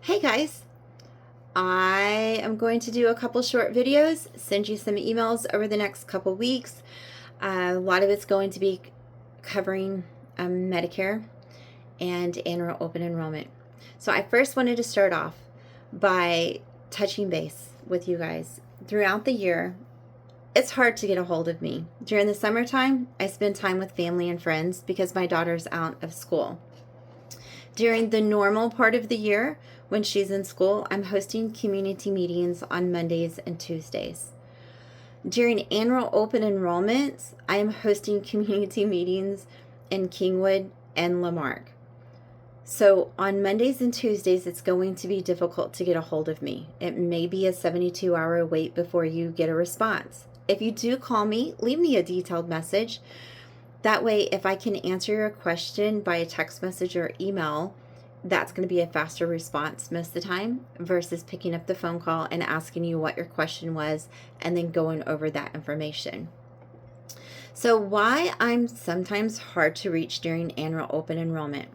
Hey guys, I am going to do a couple short videos, send you some emails over the next couple weeks. A lot of it's going to be covering Medicare and annual open enrollment. So I first wanted to start off by touching base with you guys. Throughout the year, it's hard to get a hold of me. During the summertime, I spend time with family and friends because my daughter's out of school. During the normal part of the year, when she's in school, I'm hosting community meetings on Mondays and Tuesdays. During annual open enrollments, I am hosting community meetings in Kingwood and Lamarck. So on Mondays and Tuesdays, it's going to be difficult to get a hold of me. It may be a 72-hour wait before you get a response. If you do call me, leave me a detailed message. That way, if I can answer your question by a text message or email, that's going to be a faster response most of the time versus picking up the phone call and asking you what your question was and then going over that information. So why I'm sometimes hard to reach during annual open enrollment.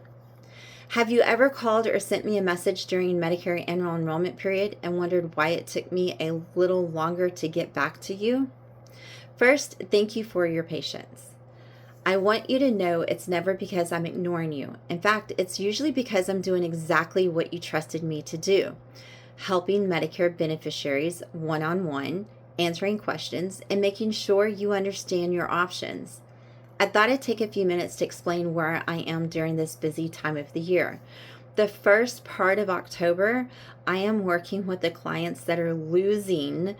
Have you ever called or sent me a message during Medicare annual enrollment period and wondered why it took me a little longer to get back to you? First, thank you for your patience. I want you to know it's never because I'm ignoring you. In fact, it's usually because I'm doing exactly what you trusted me to do, helping Medicare beneficiaries one-on-one, answering questions, and making sure you understand your options. I thought I'd take a few minutes to explain where I am during this busy time of the year. The first part of October, I am working with the clients that are losing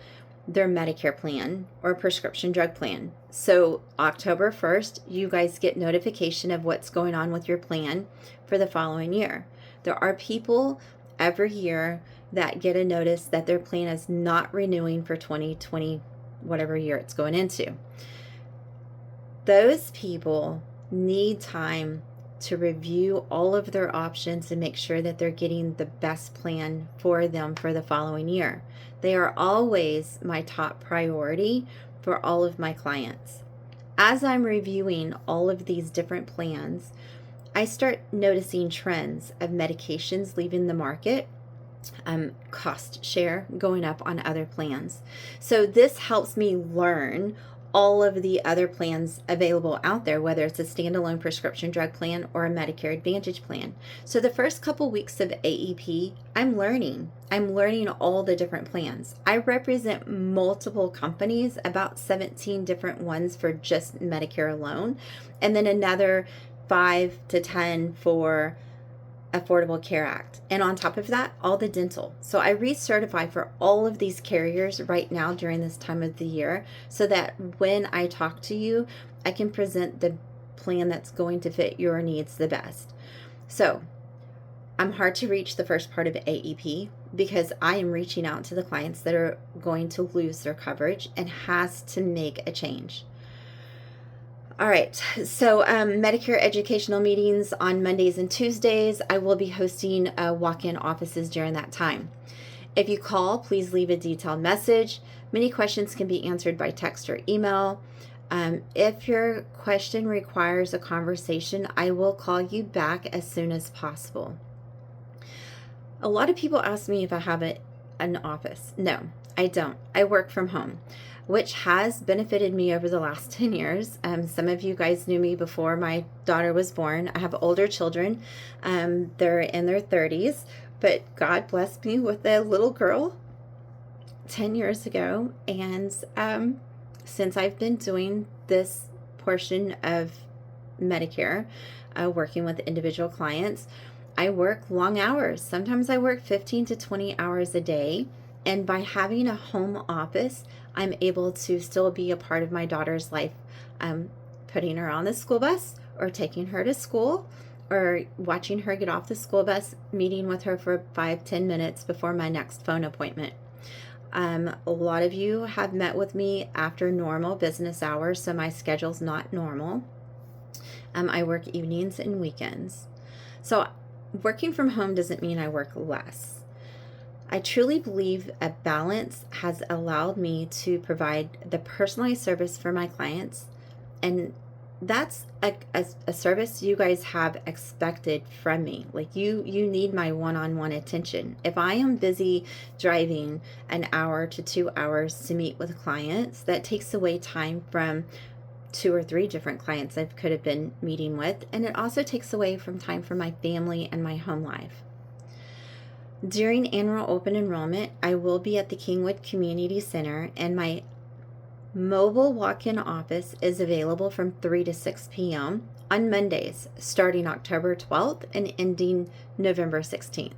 their Medicare plan or prescription drug plan. So October 1st, you guys get notification of what's going on with your plan for the following year. There are people every year that get a notice that their plan is not renewing for 2020, whatever year it's going into. Those people need time to review all of their options and make sure that they're getting the best plan for them for the following year. They are always my top priority for all of my clients. As I'm reviewing all of these different plans, I start noticing trends of medications leaving the market, cost share going up on other plans. So this helps me learn all of the other plans available out there, whether it's a standalone prescription drug plan or a Medicare Advantage plan. So the first couple weeks of AEP, I'm learning all the different plans. I represent multiple companies, about 17 different ones for just Medicare alone, and then another 5 to 10 for Affordable Care Act. And on top of that, all the dental. So I recertify for all of these carriers right now during this time of the year so that when I talk to you, I can present the plan that's going to fit your needs the best. So I'm hard to reach the first part of AEP because I am reaching out to the clients that are going to lose their coverage and has to make a change. All right, so Medicare educational meetings on Mondays and Tuesdays. I will be hosting walk-in offices during that time. If you call, please leave a detailed message. Many questions can be answered by text or email. If your question requires a conversation, I will call you back as soon as possible. A lot of people ask me if I have an office. No, I don't. I work from home, which has benefited me over the last 10 years. Some of you guys knew me before my daughter was born. I have older children. They're in their 30s, but God blessed me with a little girl 10 years ago. And since I've been doing this portion of Medicare, working with individual clients, I work long hours. Sometimes I work 15 to 20 hours a day. And by having a home office, I'm able to still be a part of my daughter's life, putting her on the school bus or taking her to school or watching her get off the school bus, meeting with her for 5-10 minutes before my next phone appointment. A lot of you have met with me after normal business hours, so my schedule's not normal. I work evenings and weekends. So working from home doesn't mean I work less. I truly believe a balance has allowed me to provide the personalized service for my clients and that's a service you guys have expected from me. Like you need my one-on-one attention. If I am busy driving an hour to 2 hours to meet with clients, that takes away time from 2 or 3 different clients I could have been meeting with, and it also takes away from time for my family and my home life. During annual open enrollment, I will be at the Kingwood Community Center, and my mobile walk-in office is available from 3 to 6 p.m. on Mondays, starting October 12th and ending November 16th.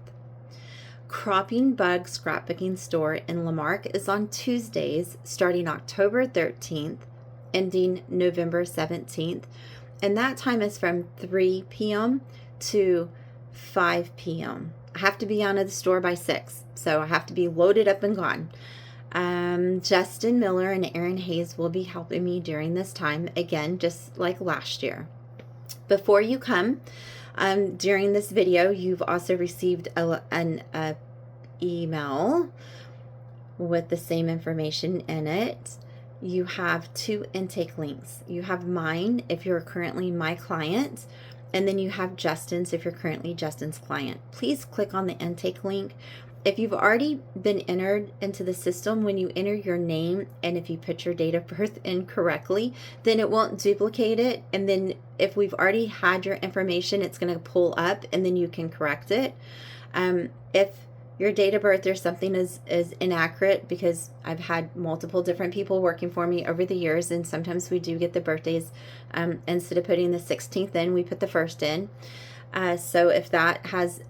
Cropping Bug Scrapbooking Store in Lamarck is on Tuesdays, starting October 13th, ending November 17th, and that time is from 3 p.m. to 5 p.m. I have to be out of the store by 6, so I have to be loaded up and gone. Justin Miller and Aaron Hayes will be helping me during this time, again, just like last year. Before you come, during this video, you've also received an email with the same information in it. You have 2 intake links. You have mine if you're currently my client, and then you have Justin's if you're currently Justin's client. Please click on the intake link. If you've already been entered into the system, when you enter your name and if you put your date of birth in correctly, then it won't duplicate it. And then if we've already had your information, it's going to pull up and then you can correct it. If your date of birth or something is inaccurate, because I've had multiple different people working for me over the years, and sometimes we do get the birthdays, instead of putting the 16th in, we put the 1st in. So if that has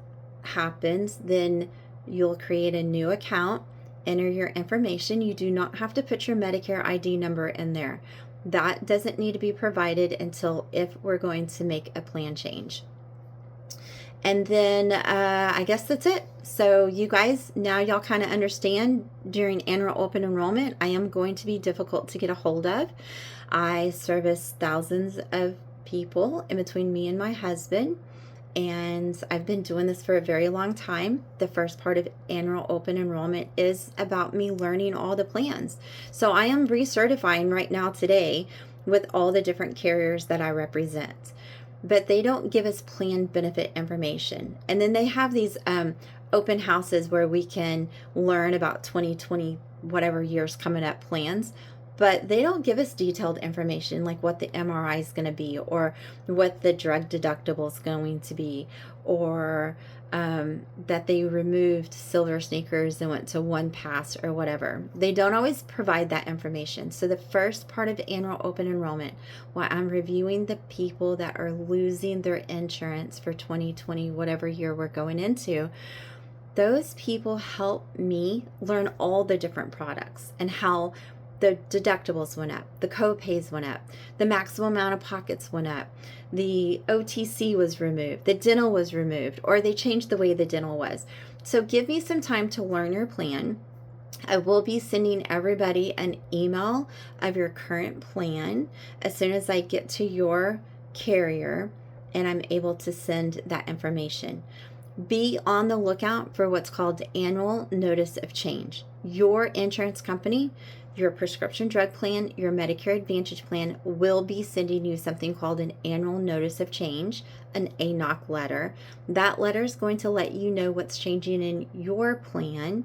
happened, then you'll create a new account, enter your information. You do not have to put your Medicare ID number in there. That doesn't need to be provided until if we're going to make a plan change. And then I guess that's it. So you guys, now y'all kind of understand during annual open enrollment, I am going to be difficult to get a hold of. I service thousands of people in between me and my husband. And I've been doing this for a very long time. The first part of annual open enrollment is about me learning all the plans. So I am recertifying right now today with all the different carriers that I represent. But they don't give us plan benefit information. And then they have these open houses where we can learn about 2020, whatever years coming up plans. But they don't give us detailed information like what the MRI is going to be, or what the drug deductible is going to be, or that they removed silver sneakers and went to one pass or whatever. They don't always provide that information. So the first part of annual open enrollment, while I'm reviewing the people that are losing their insurance for 2020, whatever year we're going into, those people help me learn all the different products and how the deductibles went up, the co-pays went up, the maximum amount of pockets went up, the OTC was removed, the dental was removed, or they changed the way the dental was. So give me some time to learn your plan. I will be sending everybody an email of your current plan as soon as I get to your carrier and I'm able to send that information. Be on the lookout for what's called the Annual Notice of Change. Your insurance company, your prescription drug plan, your Medicare Advantage plan will be sending you something called an Annual Notice of Change, an ANOC letter. That letter is going to let you know what's changing in your plan.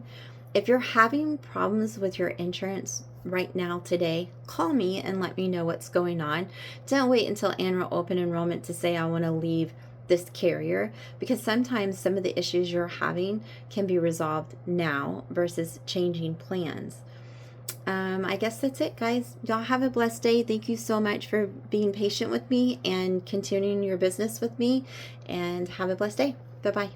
If you're having problems with your insurance right now today, call me and let me know what's going on. Don't wait until annual open enrollment to say I want to leave this carrier, because sometimes some of the issues you're having can be resolved now versus changing plans. I guess that's it, guys. Y'all have a blessed day. Thank you so much for being patient with me and continuing your business with me, and have a blessed day. Bye-bye.